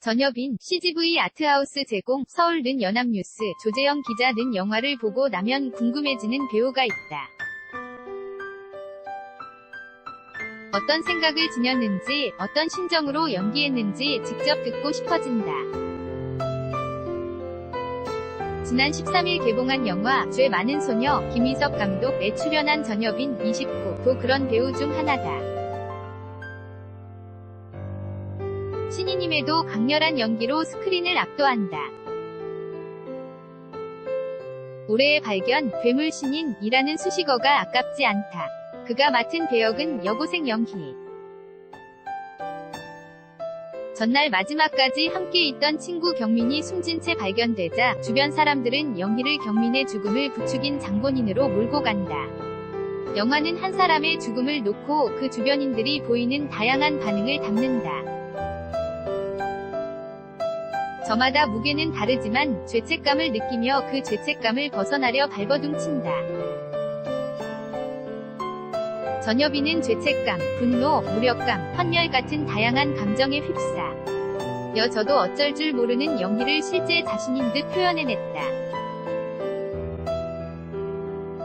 전여빈, CGV 아트하우스 제공, 서울는 연합뉴스, 조재영 기자는 영화를 보고 나면 궁금해지는 배우가 있다. 어떤 생각을 지녔는지, 어떤 심정으로 연기했는지 직접 듣고 싶어진다. 지난 13일 개봉한 영화 죄 많은 소녀, 김희석 감독에 출연한 전여빈, 29도 그런 배우 중 하나다. 신인임에도 강렬한 연기로 스크린을 압도한다. 올해의 발견, 괴물 신인이라는 수식어가 아깝지 않다. 그가 맡은 배역은 여고생 연기. 전날 마지막까지 함께 있던 친구 경민이 숨진 채 발견되자 주변 사람들은 연기를 경민의 죽음을 부추긴 장본인으로 몰고 간다. 영화는 한 사람의 죽음을 놓고 그 주변인들이 보이는 다양한 반응을 담는다. 저마다 무게는 다르지만 죄책감을 느끼며 그 죄책감을 벗어나려 발버둥친다. 전여빈은 죄책감, 분노, 무력감, 헌혈 같은 다양한 감정에 휩싸여 저도 어쩔 줄 모르는 연기를 실제 자신인 듯 표현해냈다.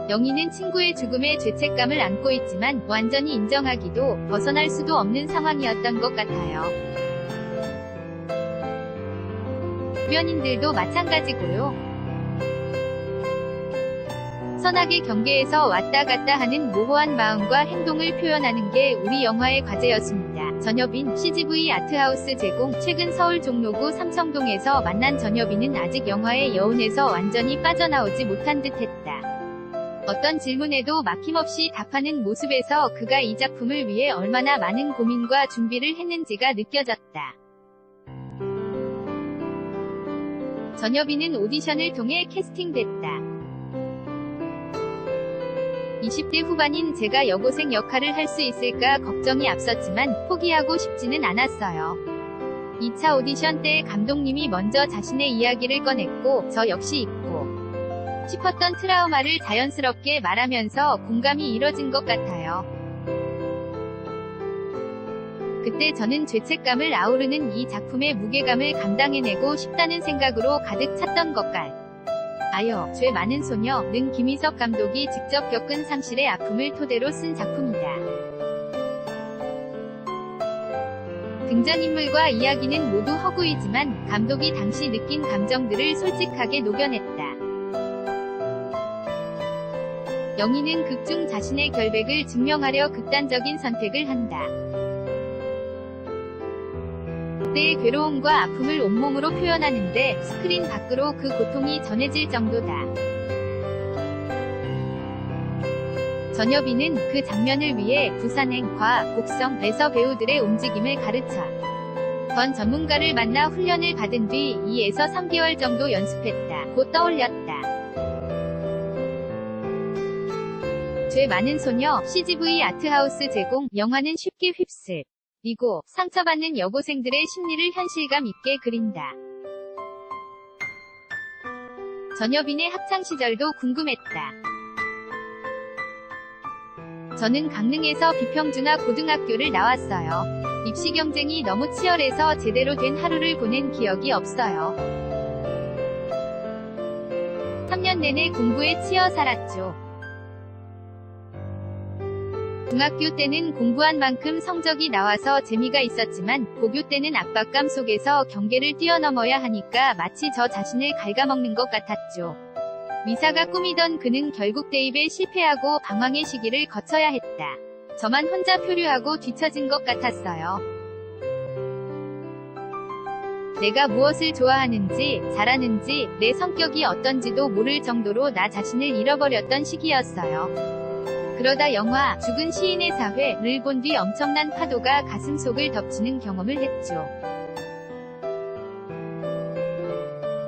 영희는 친구의 죽음에 죄책감을 안고 있지만 완전히 인정하기도 벗어날 수도 없는 상황이었던 것 같아요. 주변인들도 마찬가지고요. 선악의 경계에서 왔다 갔다 하는 모호한 마음과 행동을 표현하는 게 우리 영화의 과제였습니다. 전여빈, CGV 아트하우스 제공. 최근 서울 종로구 삼성동에서 만난 전여빈은 아직 영화의 여운에서 완전히 빠져나오지 못한 듯했다. 어떤 질문에도 막힘없이 답하는 모습에서 그가 이 작품을 위해 얼마나 많은 고민과 준비를 했는지가 느껴졌다. 전여빈은 오디션을 통해 캐스팅됐다. 20대 후반인 제가 여고생 역할을 할 수 있을까 걱정이 앞섰지만 포기하고 싶지는 않았어요. 2차 오디션 때 감독님이 먼저 자신의 이야기를 꺼냈고 저 역시 잊고 싶었던 트라우마를 자연스럽게 말하면서 공감이 이뤄진 것 같아요. 그때 저는 죄책감을 아우르는 이 작품의 무게감을 감당해내고 싶다는 생각으로 가득 찼던 것까요. 죄 많은 소녀는 김희석 감독이 직접 겪은 상실의 아픔을 토대로 쓴 작품이다. 등장인물과 이야기는 모두 허구이지만 감독이 당시 느낀 감정들을 솔직하게 녹여냈다. 영희는 극 중 자신의 결백을 증명하려 극단적인 선택을 한다. 그때의 괴로움과 아픔을 온몸으로 표현하는데 스크린 밖으로 그 고통이 전해질 정도다. 전여빈은 그 장면을 위해 부산행, 과학, 곡성에서 배우들의 움직임을 가르쳐 던 전문가를 만나 훈련을 받은 뒤 2에서 3개월 정도 연습했다. 곧 떠올렸다. 죄 많은 소녀, CGV 아트하우스 제공. 영화는 쉽게 휩쓸리고 상처받는 여고생들의 심리를 현실감 있게 그린다. 전여빈의 학창시절도 궁금했다. 저는 강릉에서 비평중학 고등학교를 나왔어요. 입시 경쟁이 너무 치열해서 제대로 된 하루를 보낸 기억이 없어요. 3년 내내 공부에 치여 살았죠. 중학교 때는 공부한 만큼 성적이 나와서 재미가 있었지만 고교 때는 압박감 속에서 경계를 뛰어넘어야 하니까 마치 저 자신을 갉아먹는 것 같았죠. 미사가 꿈이던 그는 결국 대입에 실패하고 방황의 시기를 거쳐야 했다. 저만 혼자 표류하고 뒤처진 것 같았어요. 내가 무엇을 좋아하는지, 잘하는지, 내 성격이 어떤지도 모를 정도로 나 자신을 잃어버렸던 시기였어요. 그러다 영화 죽은 시인의 사회를 본 뒤 엄청난 파도가 가슴속을 덮치는 경험을 했죠.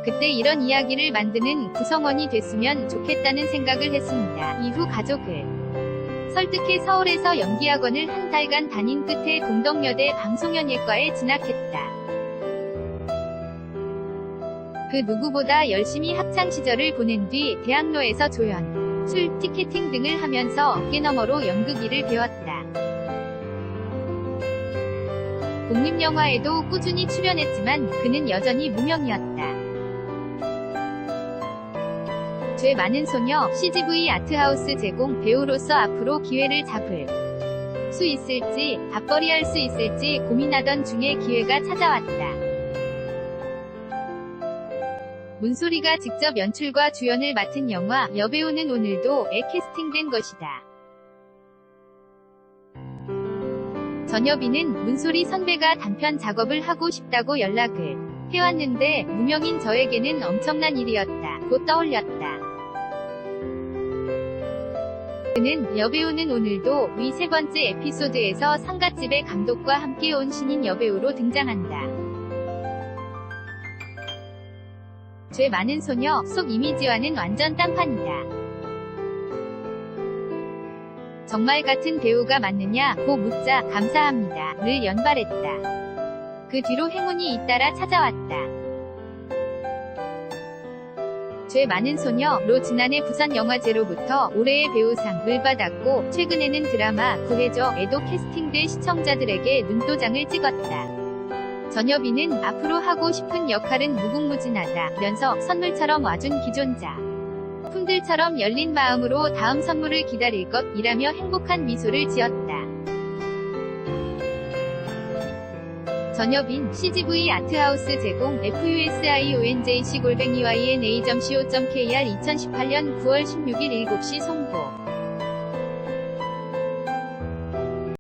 그때 이런 이야기를 만드는 구성원이 됐으면 좋겠다는 생각을 했습니다. 이후 가족을 설득해 서울에서 연기학원을 한 달간 다닌 끝에 동덕여대 방송연예과에 진학했다. 그 누구보다 열심히 학창시절을 보낸 뒤 대학로에서 조연, 술, 티켓팅 등을 하면서 어깨너머로 연극 일을 배웠다. 독립영화에도 꾸준히 출연했지만 그는 여전히 무명이었다. 죄 많은 소녀, CGV 아트하우스 제공, 배우로서 앞으로 기회를 잡을 수 있을지, 밥벌이할 수 있을지 고민하던 중에 기회가 찾아왔다. 문소리가 직접 연출과 주연을 맡은 영화 여배우는 오늘도에 캐스팅된 것이다. 전여빈은 문소리 선배가 단편 작업을 하고 싶다고 연락을 해왔는데 무명인 저에게는 엄청난 일이었다. 고 떠올렸다. 그는 여배우는 오늘도 위 세 번째 에피소드에서 상갓집의 감독과 함께 온 신인 여배우로 등장한다. 죄 많은 소녀 속 이미지와는 완전 딴판이다. 정말 같은 배우가 맞느냐 고 묻자 감사합니다 를 연발했다. 그 뒤로 행운이 잇따라 찾아왔다. 죄 많은 소녀로 지난해 부산영화제로부터 올해의 배우상을 받았고 최근에는 드라마 구해줘에도 캐스팅돼 시청자들에게 눈도장을 찍었다. 전여빈은 앞으로 하고 싶은 역할은 무궁무진하다면서 선물처럼 와준 기존자 품들처럼 열린 마음으로 다음 선물을 기다릴 것이라며 행복한 미소를 지었다. 전여빈, CGV 아트하우스 제공, FUSIONJC-YNA.CO.KR 2018년 9월 16일 7시 송고